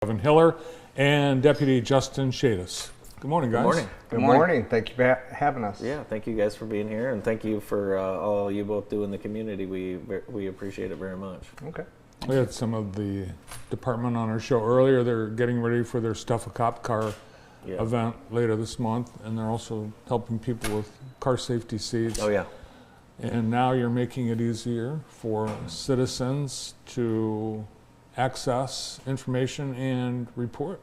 Evan Hiller and Deputy Justin Shadis. Good morning, guys. Good morning. Good morning. Thank you for having us. Yeah, thank you guys for being here, and thank you for all you both do in the community. We appreciate it very much. Okay. We had some of the department on our show earlier. They're getting ready for their Stuff a Cop car event later this month, and they're also helping people with car safety seats. Oh, yeah. And now you're making it easier for citizens to access information and report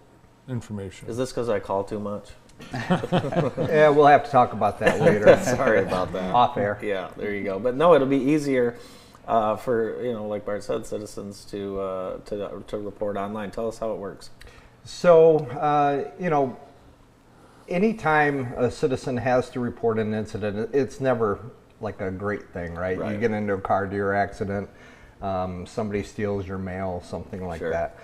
information. Is this because I call too much? Yeah, we'll have to talk about that later. Sorry about that. Off air. Yeah, there you go. But no, it'll be easier for, like Bart said, citizens to report online. Tell us how it works. So, anytime a citizen has to report an incident, it's never like a great thing, right? You get into a car deer accident, somebody steals your mail, something like that.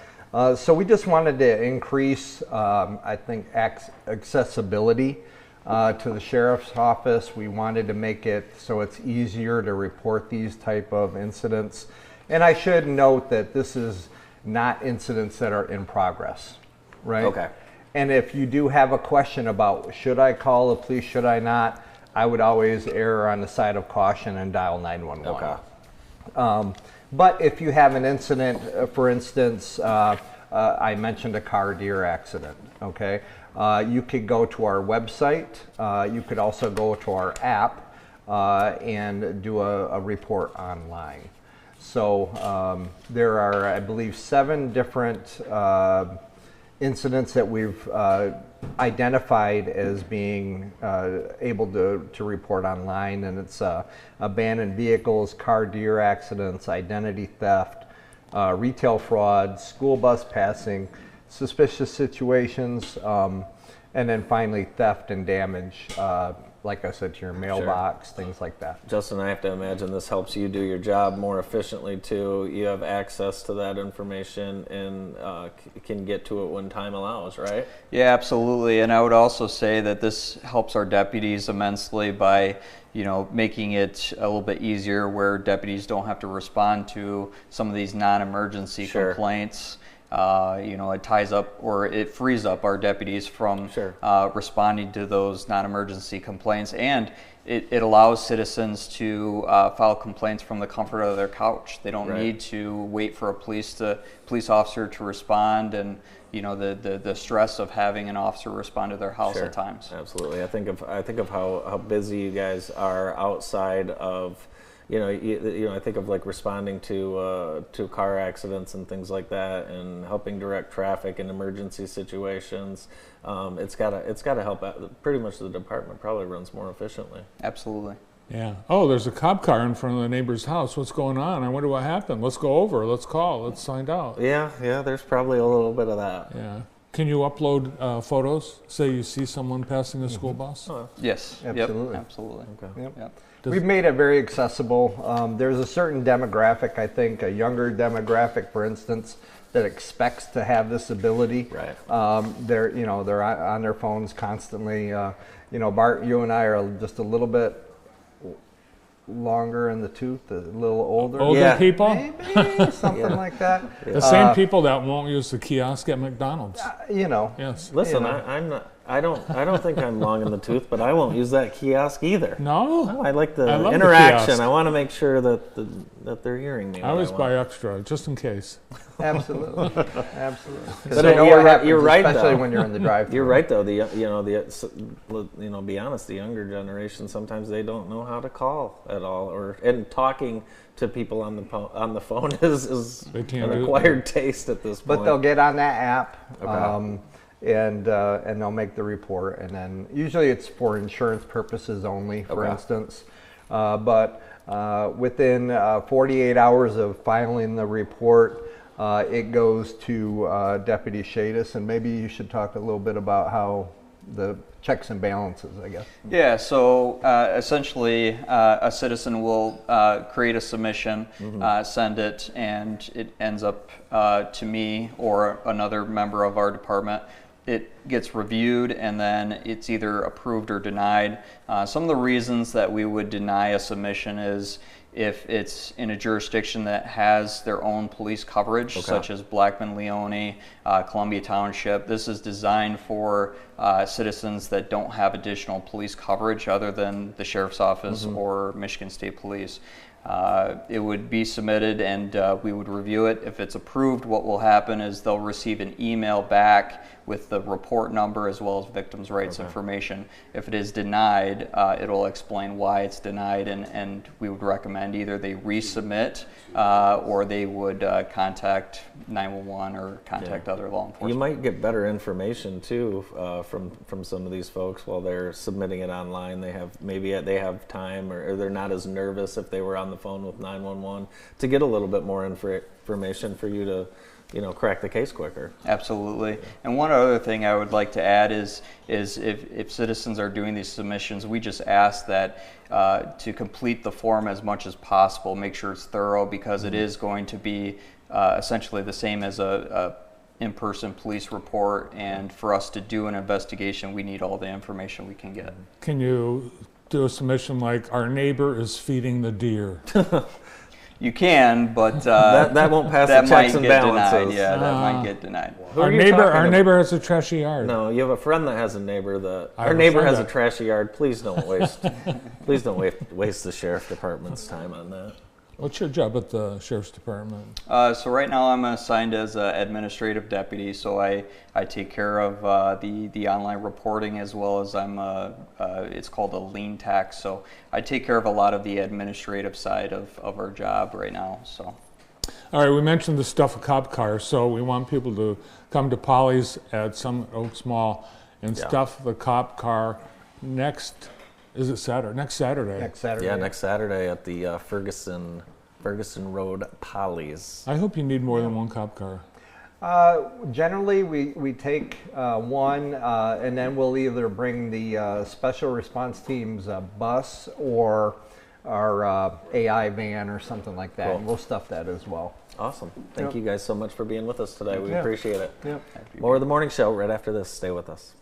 So we just wanted to increase, I think, accessibility to the sheriff's office. We wanted to make it so it's easier to report these type of incidents. And I should note that this is not incidents that are in progress, right? Okay. And if you do have a question about should I call the police, should I not, I would always err on the side of caution and dial 911. Okay. But if you have an incident, for instance, I mentioned a car deer accident, okay? You could go to our website. You could also go to our app and do a report online. So there are, I believe, 7 different incidents that we've identified as being able to report online, and it's abandoned vehicles, car deer accidents, identity theft, retail fraud, school bus passing, suspicious situations, and then finally theft and damage, like I said, to your mailbox, things like that. Justin, I have to imagine this helps you do your job more efficiently too. You have access to that information and can get to it when time allows, right? Yeah, absolutely. And I would also say that this helps our deputies immensely by making it a little bit easier where deputies don't have to respond to some of these non-emergency complaints. It ties up or it frees up our deputies from responding to those non-emergency complaints, and it allows citizens to file complaints from the comfort of their couch. They don't need to wait for a police officer to respond, and the stress of having an officer respond to their house at times. Absolutely. I think of how busy you guys are outside of. I think of like responding to car accidents and things like that, and helping direct traffic in emergency situations. It's gotta help out. Pretty much the department probably runs more efficiently. Absolutely. Yeah. Oh, there's a cop car in front of the neighbor's house. What's going on? I wonder what happened. Let's go over. Let's call. Let's find out. Yeah. There's probably a little bit of that. Yeah. Can you upload photos? Say you see someone passing a school bus? Oh. Yes. Absolutely. Yep. Absolutely. Okay. Yep. We've made it very accessible. There's a certain demographic, I think, a younger demographic, for instance, that expects to have this ability. Right. They're on their phones constantly. Bart, you and I are just a little bit longer in the tooth, a little older. Older people? Maybe, something like that. The same people that won't use the kiosk at McDonald's. Yes. Listen, I'm not. I don't think I'm long in the tooth, but I won't use that kiosk either. No? I like the love interaction. the kiosk. I want to make sure that they're hearing me. I always buy extra, just in case. Absolutely. But you're right, especially though. when you're in the drive-thru. You're right, though. Be honest. The younger generation, sometimes they don't know how to call at all, and talking to people on the phone is an acquired taste at this point. But they'll get on that app. And they'll make the report, and then usually it's for insurance purposes only, for instance. But within 48 hours of filing the report, it goes to Deputy Shadis, and maybe you should talk a little bit about how the checks and balances, I guess. Yeah, so essentially a citizen will create a submission, send it, and it ends up to me or another member of our department. It gets reviewed, and then it's either approved or denied. Some of the reasons that we would deny a submission is if it's in a jurisdiction that has their own police coverage, such as Blackman, Leone, Columbia Township. This is designed for citizens that don't have additional police coverage other than the Sheriff's Office or Michigan State Police. It would be submitted and we would review it. If it's approved, what will happen is they'll receive an email back with the report number as well as victims' rights information. If it is denied, it'll explain why it's denied, and we would recommend either they resubmit or they would contact 911 or contact other law enforcement. You might get better information too from some of these folks while they're submitting it online. They have time, or they're not as nervous if they were on the phone with 911 to get a little bit more information for you to crack the case quicker. Absolutely. And one other thing I would like to add is if citizens are doing these submissions, we just ask that to complete the form as much as possible. Make sure it's thorough, because it is going to be essentially the same as a in-person police report, and for us to do an investigation, we need all the information we can get. Can you do a submission like, our neighbor is feeding the deer? You can, but that won't pass the checks and balances. Denied. Yeah, that might get denied. Our neighbor has a trashy yard. No, you have a friend that has a neighbor that our neighbor has a trashy yard. Please don't waste waste the sheriff department's time on that. What's your job at the Sheriff's Department? So right now I'm assigned as an administrative deputy, so I take care of the online reporting, as well as it's called a lien tax, so I take care of a lot of the administrative side of our job right now. So. All right, we mentioned the Stuff a Cop car, so we want people to come to Polly's at Summit Oaks Mall and stuff the cop car next Saturday? Next Saturday. Yeah, next Saturday at the Ferguson Road Polly's. I hope you need more than one cop car. Generally, we take one, and then we'll either bring the special response team's bus or our AI van or something like that. Cool. And we'll stuff that as well. Awesome. Thank you guys so much for being with us today. We appreciate it. Yep. More of the morning show right after this. Stay with us.